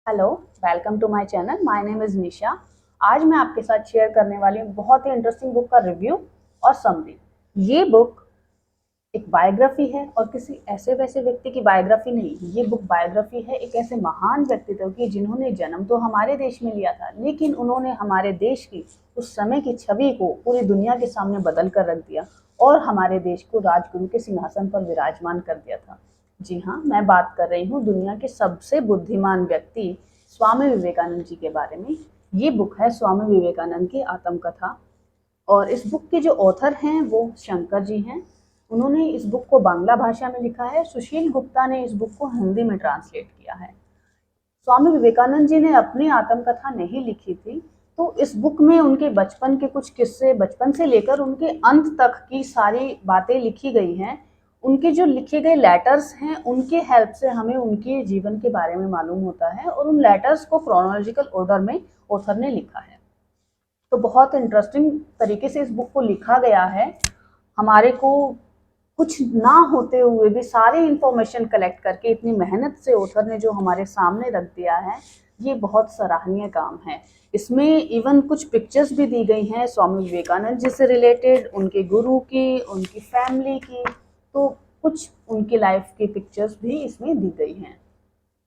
Hello, welcome to my channel. My name is Nisha. आज मैं आपके साथ शेयर करने वाली हूँ बहुत ही इंटरेस्टिंग बुक का रिव्यू और समरी। ये बुक एक बायोग्राफी है और किसी ऐसे वैसे व्यक्ति की बायोग्राफी नहीं। ये बुक बायोग्राफी है एक ऐसे महान व्यक्तित्व की जिन्होंने जन्म तो हमारे देश में लिया था, लेकिन उन्होंने हमारे देश की उस समय की छवि को पूरी दुनिया के सामने बदल कर रख दिया और हमारे देश को राजगुरु के सिंहासन पर विराजमान कर दिया था। जी हाँ, मैं बात कर रही हूँ दुनिया के सबसे बुद्धिमान व्यक्ति स्वामी विवेकानंद जी के बारे में। ये बुक है स्वामी विवेकानंद की आत्मकथा और इस बुक के जो ऑथर हैं वो शंकर जी हैं। उन्होंने इस बुक को बांग्ला भाषा में लिखा है। सुशील गुप्ता ने इस बुक को हिंदी में ट्रांसलेट किया है। स्वामी विवेकानंद जी ने अपनी आत्मकथा नहीं लिखी थी, तो इस बुक में उनके बचपन के कुछ किस्से, बचपन से लेकर उनके अंत तक की सारी बातें लिखी गई हैं। उनके जो लिखे गए लेटर्स हैं, उनके हेल्प से हमें उनके जीवन के बारे में मालूम होता है और उन लेटर्स को क्रोनोलॉजिकल ऑर्डर में ऑथर ने लिखा है। तो बहुत इंटरेस्टिंग तरीके से इस बुक को लिखा गया है। हमारे को कुछ ना होते हुए भी सारी इंफॉर्मेशन कलेक्ट करके इतनी मेहनत से ऑथर ने जो हमारे सामने रख दिया है, ये बहुत सराहनीय काम है। इसमें इवन कुछ पिक्चर्स भी दी गई हैं स्वामी विवेकानंद जी से रिलेटेड, उनके गुरु की, उनकी फैमिली की, तो कुछ उनकी लाइफ की पिक्चर्स भी इसमें दी गई हैं।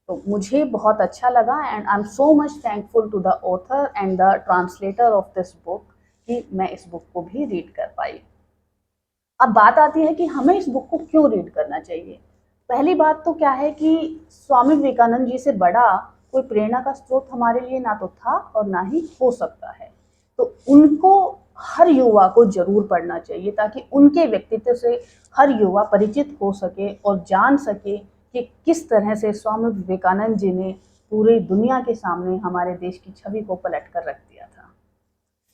तो मुझे बहुत अच्छा लगा and I am so much thankful to the author and the translator of this book कि मैं इस बुक को भी रीड कर पाई। अब बात आती है कि हमें इस बुक को क्यों रीड करना चाहिए। पहली बात तो क्या है कि स्वामी विवेकानंद जी से बड़ा कोई प्रेरणा का स्रोत हमारे लिए ना तो था और ना ही हो सकता है। तो उनको हर युवा को जरूर पढ़ना चाहिए ताकि उनके व्यक्तित्व से हर युवा परिचित हो सके और जान सके कि किस तरह से स्वामी विवेकानंद जी ने पूरी दुनिया के सामने हमारे देश की छवि को पलट कर रख दिया था।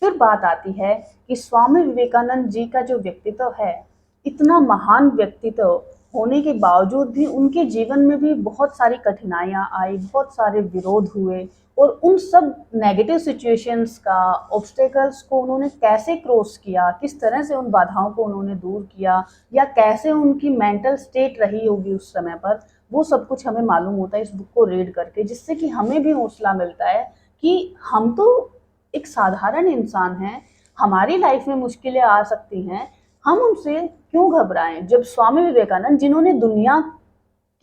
फिर बात आती है कि स्वामी विवेकानंद जी का जो व्यक्तित्व है, इतना महान व्यक्तित्व होने के बावजूद भी उनके जीवन में भी बहुत सारी कठिनाइयां आई, बहुत सारे विरोध हुए और उन सब नेगेटिव सिचुएशंस का, ऑब्स्टेकल्स को उन्होंने कैसे क्रॉस किया, किस तरह से उन बाधाओं को उन्होंने दूर किया या कैसे उनकी मेंटल स्टेट रही होगी उस समय पर, वो सब कुछ हमें मालूम होता है इस बुक को रीड करके, जिससे कि हमें भी हौसला मिलता है कि हम तो एक साधारण इंसान हैं, हमारी लाइफ में मुश्किलें आ सकती हैं, हम उनसे क्यों घबराएं। जब स्वामी विवेकानंद जिन्होंने दुनिया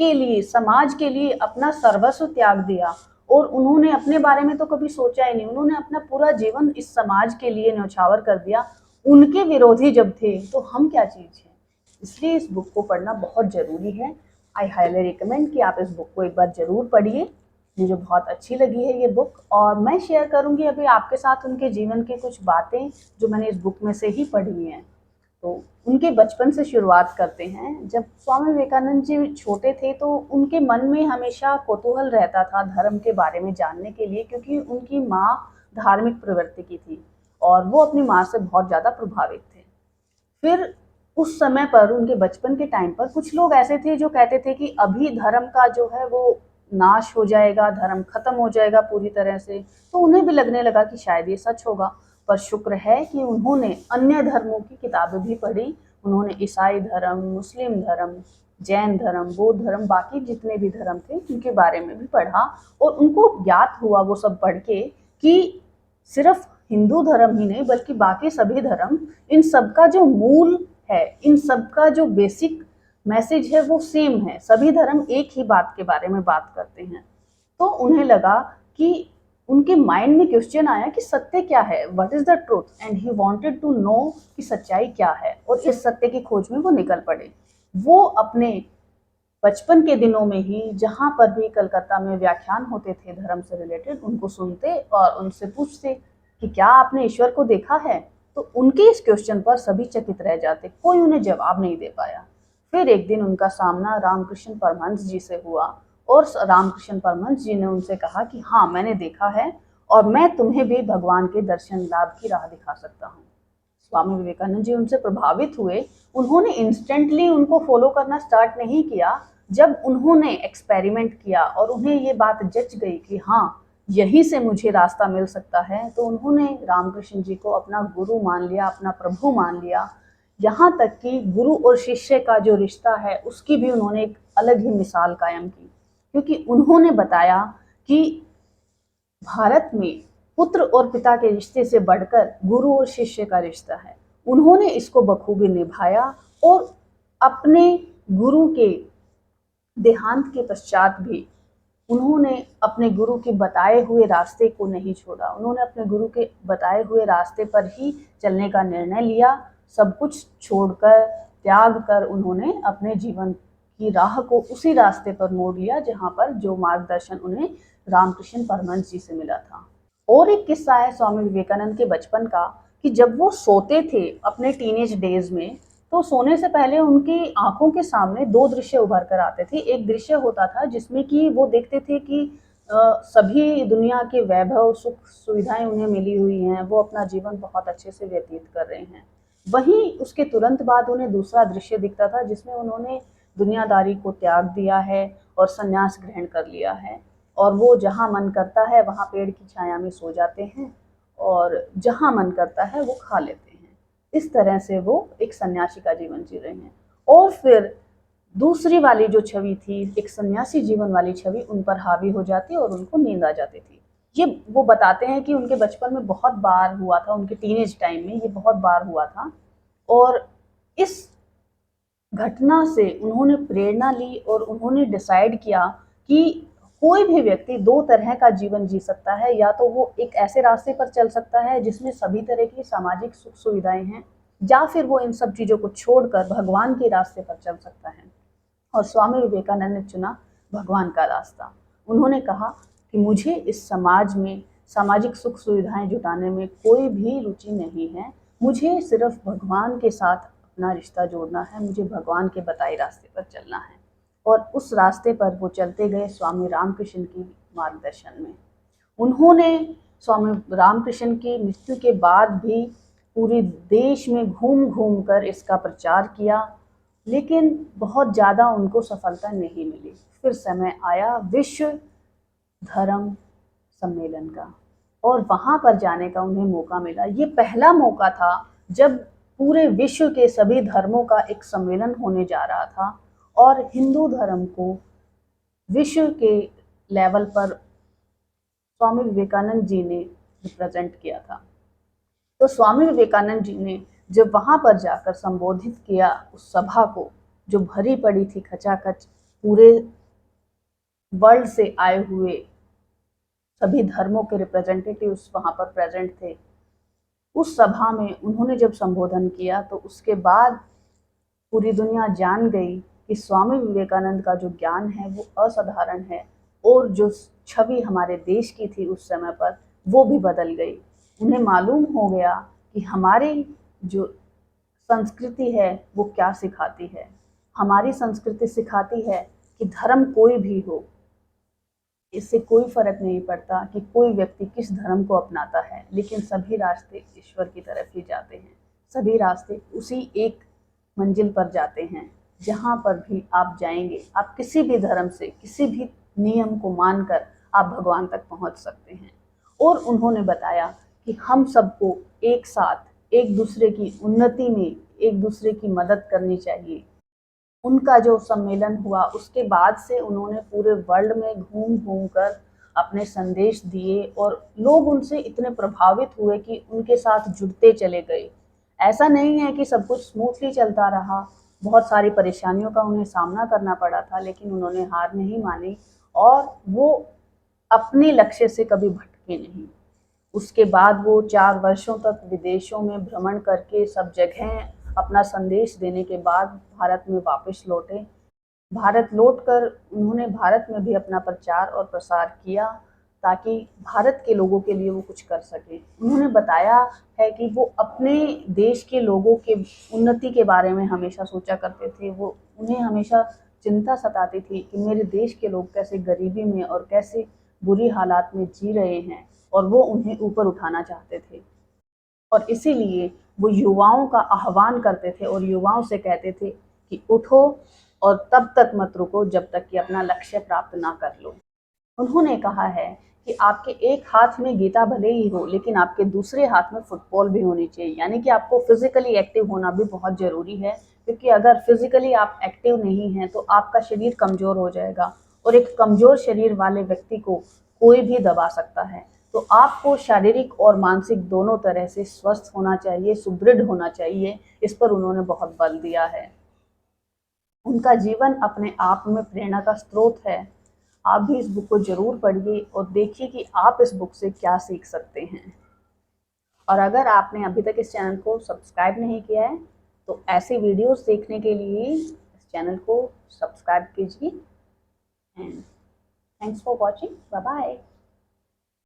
के लिए, समाज के लिए अपना सर्वस्व त्याग दिया और उन्होंने अपने बारे में तो कभी सोचा ही नहीं, उन्होंने अपना पूरा जीवन इस समाज के लिए न्यौछावर कर दिया, उनके विरोधी जब थे तो हम क्या चीज़ हैं। इसलिए इस बुक को पढ़ना बहुत ज़रूरी है। आई हाईली रिकमेंड कि आप इस बुक को एक बार ज़रूर पढ़िए। मुझे बहुत अच्छी लगी है ये बुक और मैं शेयर करूंगी अभी आपके साथ उनके जीवन के कुछ बातें जो मैंने इस बुक में से ही पढ़ी हैं। तो उनके बचपन से शुरुआत करते हैं। जब स्वामी विवेकानंद जी छोटे थे तो उनके मन में हमेशा कौतूहल रहता था धर्म के बारे में जानने के लिए, क्योंकि उनकी माँ धार्मिक प्रवृत्ति की थी और वो अपनी माँ से बहुत ज़्यादा प्रभावित थे। फिर उस समय पर उनके बचपन के टाइम पर कुछ लोग ऐसे थे जो कहते थे कि अभी धर्म का जो है वो नाश हो जाएगा, धर्म खत्म हो जाएगा पूरी तरह से। तो उन्हें भी लगने लगा कि शायद ये सच होगा, पर शुक्र है कि उन्होंने अन्य धर्मों की किताबें भी पढ़ी। उन्होंने ईसाई धर्म, मुस्लिम धर्म, जैन धर्म, बौद्ध धर्म, बाकी जितने भी धर्म थे उनके बारे में भी पढ़ा और उनको ज्ञात हुआ वो सब पढ़ के कि सिर्फ हिंदू धर्म ही नहीं बल्कि बाकी सभी धर्म, इन सबका जो मूल है, इन सबका जो बेसिक मैसेज है वो सेम है। सभी धर्म एक ही बात के बारे में बात करते हैं। तो उन्हें लगा कि उनके माइंड में क्वेश्चन आया कि सत्य क्या है, what is the truth, and he wanted to know कि सच्चाई क्या है और इस सत्य की खोज में वो निकल पड़े। वो अपने बचपन के दिनों में ही जहाँ पर भी कलकत्ता में व्याख्यान होते थे धर्म से रिलेटेड, उनको सुनते और उनसे पूछते कि क्या आपने ईश्वर को देखा है। तो उनके इस क्वेश्चन पर सभी चकित रह जाते, कोई उन्हें जवाब नहीं दे पाया। फिर एक दिन उनका सामना रामकृष्ण परमहंस जी से हुआ और रामकृष्ण परमहंस जी ने उनसे कहा कि हाँ, मैंने देखा है और मैं तुम्हें भी भगवान के दर्शन लाभ की राह दिखा सकता हूँ। स्वामी विवेकानंद जी उनसे प्रभावित हुए। उन्होंने इंस्टेंटली उनको फॉलो करना स्टार्ट नहीं किया। जब उन्होंने एक्सपेरिमेंट किया और उन्हें ये बात जच गई कि हाँ, यहीं से मुझे रास्ता मिल सकता है, तो उन्होंने रामकृष्ण जी को अपना गुरु मान लिया, अपना प्रभु मान लिया। यहाँ तक कि गुरु और शिष्य का जो रिश्ता है उसकी भी उन्होंने एक अलग ही मिसाल कायम की, क्योंकि उन्होंने बताया कि भारत में पुत्र और पिता के रिश्ते से बढ़कर गुरु और शिष्य का रिश्ता है। उन्होंने इसको बखूबी निभाया और अपने गुरु के देहांत के पश्चात भी उन्होंने अपने गुरु के बताए हुए रास्ते को नहीं छोड़ा। उन्होंने अपने गुरु के बताए हुए रास्ते पर ही चलने का निर्णय लिया। सब कुछ छोड़कर, त्याग कर उन्होंने अपने जीवन की राह को उसी रास्ते पर मोड़ लिया जहाँ पर जो मार्गदर्शन उन्हें रामकृष्ण परमहंस जी से मिला था। और एक किस्सा है स्वामी विवेकानंद के बचपन का कि जब वो सोते थे अपने टीनेज डेज में, तो सोने से पहले उनकी आंखों के सामने दो दृश्य उभर कर आते थे। एक दृश्य होता था जिसमें कि वो देखते थे कि सभी दुनिया के वैभव, सुख सुविधाएं उन्हें मिली हुई हैं, वो अपना जीवन बहुत अच्छे से व्यतीत कर रहे हैं। वहीं उसके तुरंत बाद उन्हें दूसरा दृश्य दिखता था जिसमें उन्होंने दुनियादारी को त्याग दिया है और संन्यास ग्रहण कर लिया है, और वो जहाँ मन करता है वहाँ पेड़ की छाया में सो जाते हैं और जहाँ मन करता है वो खा लेते हैं। इस तरह से वो एक सन्यासी का जीवन जी रहे हैं। और फिर दूसरी वाली जो छवि थी, एक सन्यासी जीवन वाली छवि, उन पर हावी हो जाती और उनको नींद आ जाती थी। ये वो बताते हैं कि उनके बचपन में बहुत बार हुआ था, उनके टीनेज टाइम में ये बहुत बार हुआ था। और इस घटना से उन्होंने प्रेरणा ली और उन्होंने डिसाइड किया कि कोई भी व्यक्ति दो तरह का जीवन जी सकता है। या तो वो एक ऐसे रास्ते पर चल सकता है जिसमें सभी तरह की सामाजिक सुख सुविधाएं हैं, या फिर वो इन सब चीज़ों को छोड़कर भगवान के रास्ते पर चल सकता है। और स्वामी विवेकानंद ने चुना भगवान का रास्ता। उन्होंने कहा कि मुझे इस समाज में सामाजिक सुख सुविधाएं जुटाने में कोई भी रुचि नहीं है, मुझे सिर्फ भगवान के साथ अपना रिश्ता जोड़ना है, मुझे भगवान के बताए रास्ते पर चलना है। और उस रास्ते पर वो चलते गए स्वामी रामकृष्ण की मार्गदर्शन में। उन्होंने स्वामी रामकृष्ण की मृत्यु के बाद भी पूरे देश में घूम घूम कर इसका प्रचार किया, लेकिन बहुत ज़्यादा उनको सफलता नहीं मिली। फिर समय आया विश्व धर्म सम्मेलन का, और वहाँ पर जाने का उन्हें मौका मिला। ये पहला मौका था जब पूरे विश्व के सभी धर्मों का एक सम्मेलन होने जा रहा था और हिंदू धर्म को विश्व के लेवल पर स्वामी विवेकानंद जी ने रिप्रेजेंट किया था। तो स्वामी विवेकानंद जी ने जब वहाँ पर जाकर संबोधित किया उस सभा को, जो भरी पड़ी थी खचाखच, पूरे वर्ल्ड से आए हुए सभी धर्मों के रिप्रेजेंटेटिव्स वहाँ पर प्रेजेंट थे, उस सभा में उन्होंने जब संबोधन किया तो उसके बाद पूरी दुनिया जान गई कि स्वामी विवेकानंद का जो ज्ञान है वो असाधारण है, और जो छवि हमारे देश की थी उस समय पर वो भी बदल गई। उन्हें मालूम हो गया कि हमारी जो संस्कृति है वो क्या सिखाती है। हमारी संस्कृति सिखाती है कि धर्म कोई भी हो, इससे कोई फर्क नहीं पड़ता कि कोई व्यक्ति किस धर्म को अपनाता है, लेकिन सभी रास्ते ईश्वर की तरफ ही जाते हैं। सभी रास्ते उसी एक मंजिल पर जाते हैं। जहाँ पर भी आप जाएंगे, आप किसी भी धर्म से, किसी भी नियम को मानकर आप भगवान तक पहुँच सकते हैं। और उन्होंने बताया कि हम सबको एक साथ एक दूसरे की उन्नति में एक दूसरे की मदद करनी चाहिए। उनका जो सम्मेलन हुआ उसके बाद से उन्होंने पूरे वर्ल्ड में घूम घूम कर अपने संदेश दिए और लोग उनसे इतने प्रभावित हुए कि उनके साथ जुड़ते चले गए। ऐसा नहीं है कि सब कुछ स्मूथली चलता रहा, बहुत सारी परेशानियों का उन्हें सामना करना पड़ा था, लेकिन उन्होंने हार नहीं मानी और वो अपने लक्ष्य से कभी भटके नहीं। उसके बाद वो 4 वर्षों तक विदेशों में भ्रमण करके सब जगह अपना संदेश देने के बाद भारत में वापस लौटे। भारत लौटकर उन्होंने भारत में भी अपना प्रचार और प्रसार किया ताकि भारत के लोगों के लिए वो कुछ कर सके। उन्होंने बताया है कि वो अपने देश के लोगों के उन्नति के बारे में हमेशा सोचा करते थे। वो उन्हें हमेशा चिंता सताती थी कि मेरे देश के लोग कैसे गरीबी में और कैसे बुरी हालात में जी रहे हैं, और वो उन्हें ऊपर उठाना चाहते थे। और इसीलिए वो युवाओं का आह्वान करते थे और युवाओं से कहते थे कि उठो और तब तक मत रुको जब तक कि अपना लक्ष्य प्राप्त ना कर लो। उन्होंने कहा है कि आपके एक हाथ में गीता भले ही हो, लेकिन आपके दूसरे हाथ में फुटबॉल भी होनी चाहिए। यानी कि आपको फिजिकली एक्टिव होना भी बहुत ज़रूरी है, क्योंकि अगर फिजिकली आप एक्टिव नहीं हैं तो आपका शरीर कमज़ोर हो जाएगा, और एक कमज़ोर शरीर वाले व्यक्ति को कोई भी दबा सकता है। तो आपको शारीरिक और मानसिक दोनों तरह से स्वस्थ होना चाहिए, सुदृढ़ होना चाहिए, इस पर उन्होंने बहुत बल दिया है। उनका जीवन अपने आप में प्रेरणा का स्रोत है। आप भी इस बुक को ज़रूर पढ़िए और देखिए कि आप इस बुक से क्या सीख सकते हैं। और अगर आपने अभी तक इस चैनल को सब्सक्राइब नहीं किया है तो ऐसे वीडियोस देखने के लिए इस चैनल को सब्सक्राइब कीजिए। And thanks for watching. Bye bye.